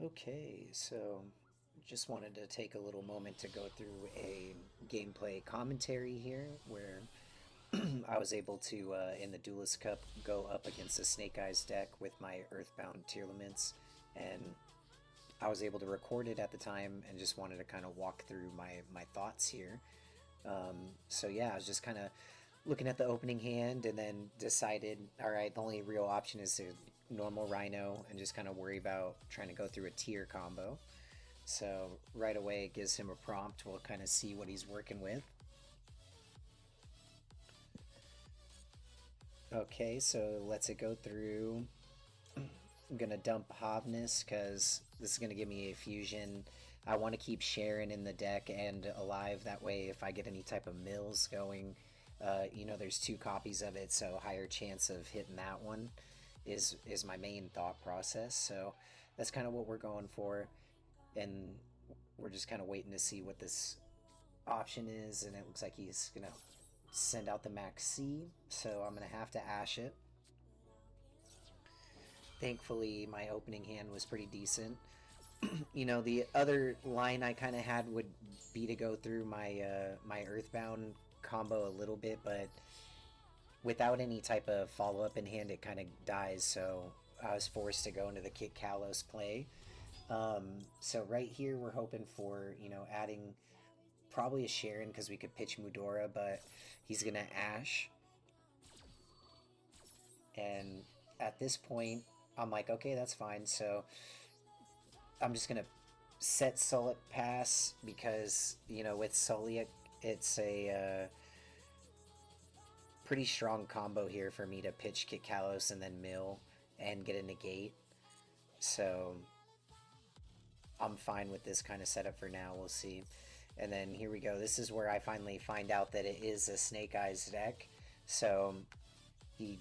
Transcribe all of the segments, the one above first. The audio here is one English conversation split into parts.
Okay, so just wanted to take a little moment to go through a gameplay commentary here where I was able to, in the Duelist Cup, go up against a Snake Eyes deck with my Earthbound Tearlaments, and I was able to record it at the time and just wanted to kind of walk through my thoughts here. So yeah, I was just kind of looking at the opening hand and then decided, all right, the only real option is to normal Rhino and just kind of worry about trying to go through a tier combo. So right away it gives him a prompt. We'll kind of see what he's working with. Okay, so let's it go through. I'm gonna dump Hovness because this is gonna give me a fusion. I want to keep Sharon in the deck and alive. That way, if I get any type of mills going, there's two copies of it, so higher chance of hitting that one is my main thought process. So that's kind of what we're going for, and we're just kind of waiting to see what this option is. And it looks like he's gonna send out the Max C, so I'm gonna have to ash it. Thankfully, my opening hand was pretty decent. The other line I kind of had would be to go through my Earthbound combo a little bit, but without any type of follow up in hand, it kind of dies. So I was forced to go into the Kick Kalos play. So right here, we're hoping for adding probably a Sharon because we could pitch Mudora, but he's gonna Ash, and at this point, I'm like, okay, that's fine. So I'm just gonna set Sullet Pass because with Sully it's a pretty strong combo here for me to pitch Kick Kalos and then mill and get a negate. So I'm fine with this kind of setup for now. We'll see. And then here we go. This is where I finally find out that it is a Snake Eyes deck. So he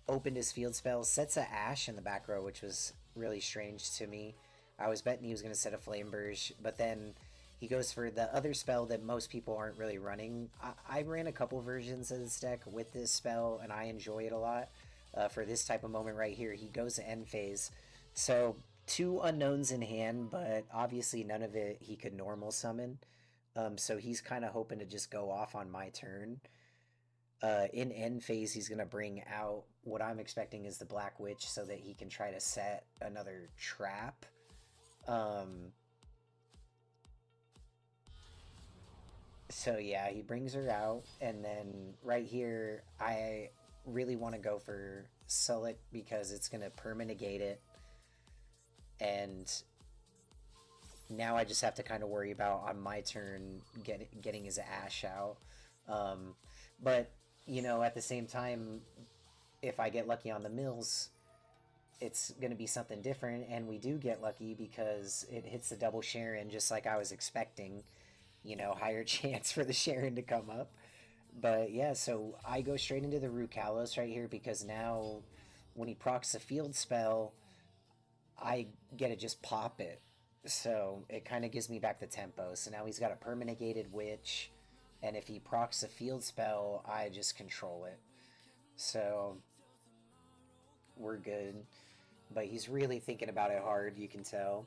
opened his field spell, sets a Ash in the back row, which was really strange to me. I was betting he was going to set a Flame Burst, but then he goes for the other spell that most people aren't really running. I ran a couple versions of this deck with this spell, and I enjoy it a lot. For this type of moment right here, he goes to end phase. So two unknowns in hand, but obviously none of it he could normal summon. So he's kind of hoping to just go off on my turn. In end phase, he's going to bring out what I'm expecting is the Black Witch so that he can try to set another trap. So yeah, he brings her out, and then right here, I really want to go for Sullick because it's going to permanegate it, and now I just have to kind of worry about on my turn getting his Ash out. But at the same time, if I get lucky on the mills, it's going to be something different, and we do get lucky because it hits the double Sharon just like I was expecting. Higher chance for the Sharon to come up. But yeah, so I go straight into the Rukalos right here because now when he procs a field spell, I get to just pop it. So it kind of gives me back the tempo. So now he's got a permanegated Witch, and if he procs a field spell, I just control it. So we're good. But he's really thinking about it hard, you can tell.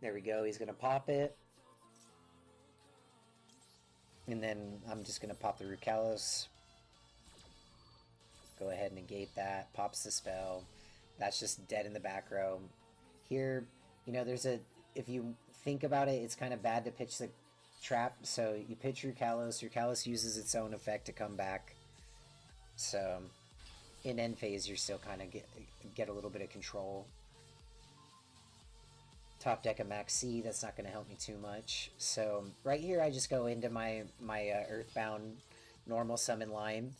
There we go, he's going to pop it. And then I'm just going to pop the Rukalos. Go ahead and negate that. Pops the spell. That's just dead in the back row. Here, there's a... If you think about it, it's kind of bad to pitch the trap. So you pitch Rukalos. Rukalos uses its own effect to come back. So in end phase, you're still kind of get a little bit of control. Top deck of Max C, that's not going to help me too much. So right here, I just go into my Earthbound normal summon line.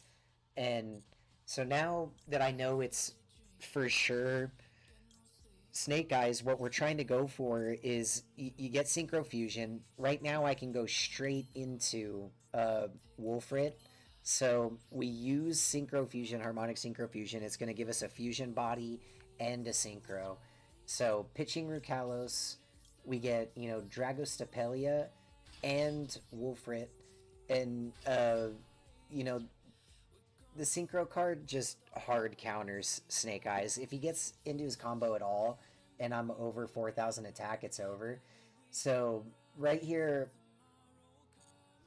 And so now that I know it's for sure Snake Eyes, what we're trying to go for is you get Synchro Fusion. Right now, I can go straight into Wolfrit. So we use Synchro Fusion, Harmonic Synchro Fusion. It's going to give us a Fusion body and a Synchro. So pitching Rukalos, we get Dragostapelia and Wolfrit, and the Synchro card just hard counters Snake Eyes. If he gets into his combo at all and I'm over 4,000 attack, it's over. So right here,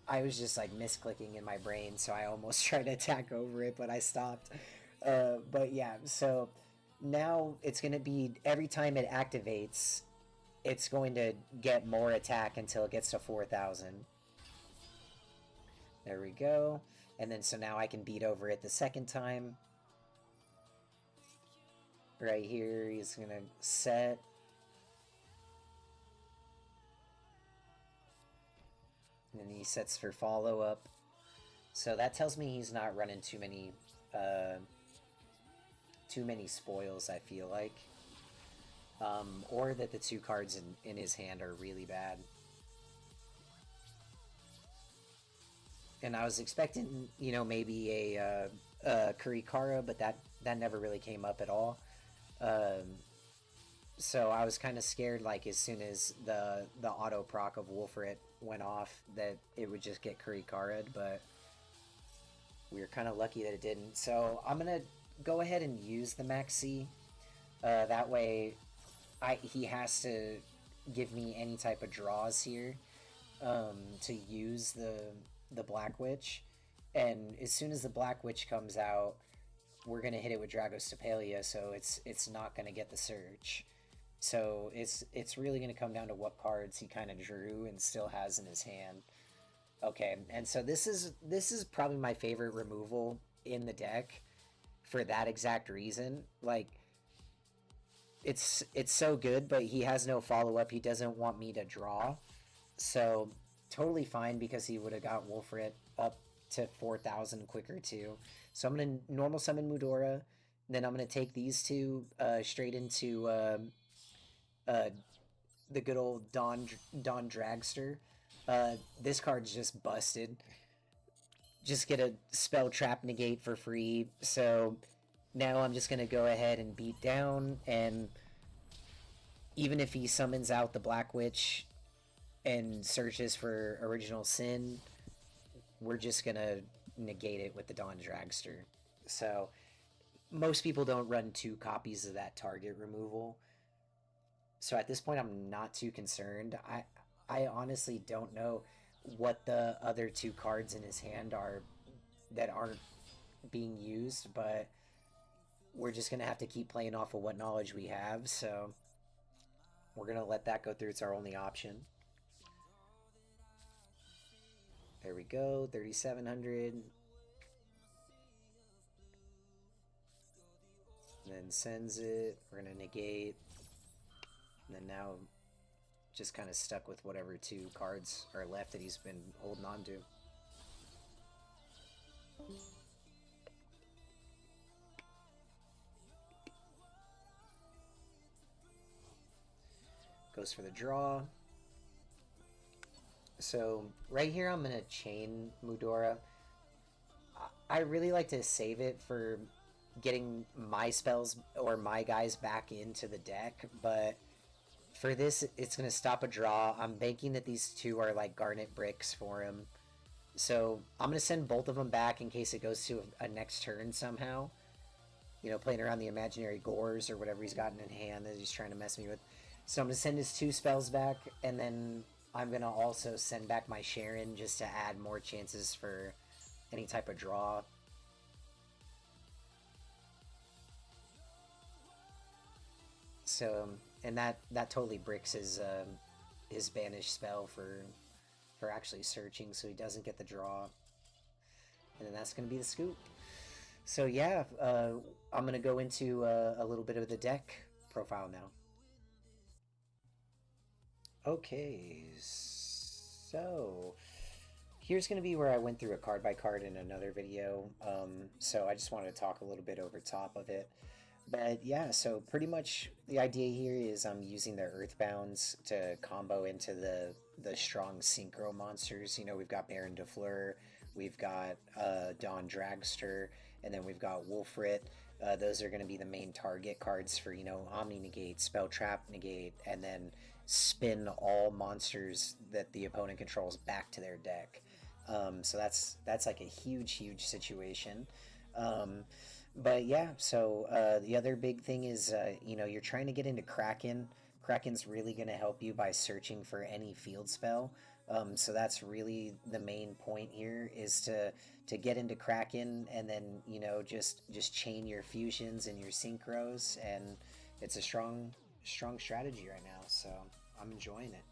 I was just like misclicking in my brain, so I almost tried to attack over it, but I stopped. But yeah, so now it's going to be every time it activates, it's going to get more attack until it gets to 4,000. There we go. And then so now I can beat over it the second time. Right here, he's going to set. And then he sets for follow-up. So that tells me he's not running too many spoils, I feel like. Or that the two cards in his hand are really bad. And I was expecting, you know, maybe a Kurikara, but that never really came up at all. So I was kind of scared, like, as soon as the auto proc of Wolfrit went off, that it would just get Kurikara'd, but we were kind of lucky that it didn't. So I'm going to go ahead and use the Maxi. That way, he has to give me any type of draws here to use the Black Witch. And as soon as the Black Witch comes out, we're going to hit it with Dragostapelia, so it's not going to get the search. So it's really going to come down to what cards he kind of drew and still has in his hand. Okay, and so this is probably my favorite removal in the deck for that exact reason. Like, it's so good, but he has no follow-up. He doesn't want me to draw. So totally fine, because he would have got Wolfrit up to 4,000 quicker too. So I'm going to normal summon Mudora, then I'm going to take these two straight into the good old Dawn Dragster. This card's just busted. Just get a spell trap negate for free. So now I'm just going to go ahead and beat down, and even if he summons out the Black Witch and searches for Original Sin, we're just going to negate it with the Dawn Dragster. So most people don't run 2 copies of that target removal. So at this point, I'm not too concerned. I honestly don't know what the other 2 cards in his hand are that aren't being used, but we're just going to have to keep playing off of what knowledge we have. So we're going to let that go through. It's our only option. There we go, 3,700. And then sends it. We're going to negate. And then now just kind of stuck with whatever 2 cards are left that he's been holding on to. Goes for the draw. So right here I'm going to chain Mudora. I really like to save it for getting my spells or my guys back into the deck, but for this, it's going to stop a draw. I'm banking that these 2 are like Garnet Bricks for him. So I'm going to send both of them back in case it goes to a next turn somehow. You know, playing around the imaginary Gores or whatever he's gotten in hand that he's trying to mess me with. So I'm going to send his 2 spells back, and then I'm going to also send back my Sharon just to add more chances for any type of draw. So, and that totally bricks his banish spell for actually searching, so he doesn't get the draw. And then that's going to be the scoop. So yeah, I'm going to go into a little bit of the deck profile now. Okay, so here's going to be where I went through it card by card in another video. So I just wanted to talk a little bit over top of it. But yeah, so pretty much the idea here is I'm using the Earthbounds to combo into the strong Synchro monsters. You know, we've got Baron de Fleur, we've got Dawn Dragster, and then we've got Wolfrit. Those are going to be the main target cards for, you know, Omni Negate, Spell Trap Negate, and then spin all monsters that the opponent controls back to their deck. So that's like a huge situation. But yeah, so the other big thing is, you know, you're trying to get into Kraken. Kraken's really going to help you by searching for any field spell. So that's really the main point here is to get into Kraken and then just chain your fusions and your synchros, and it's a strong strategy right now. So I'm enjoying it.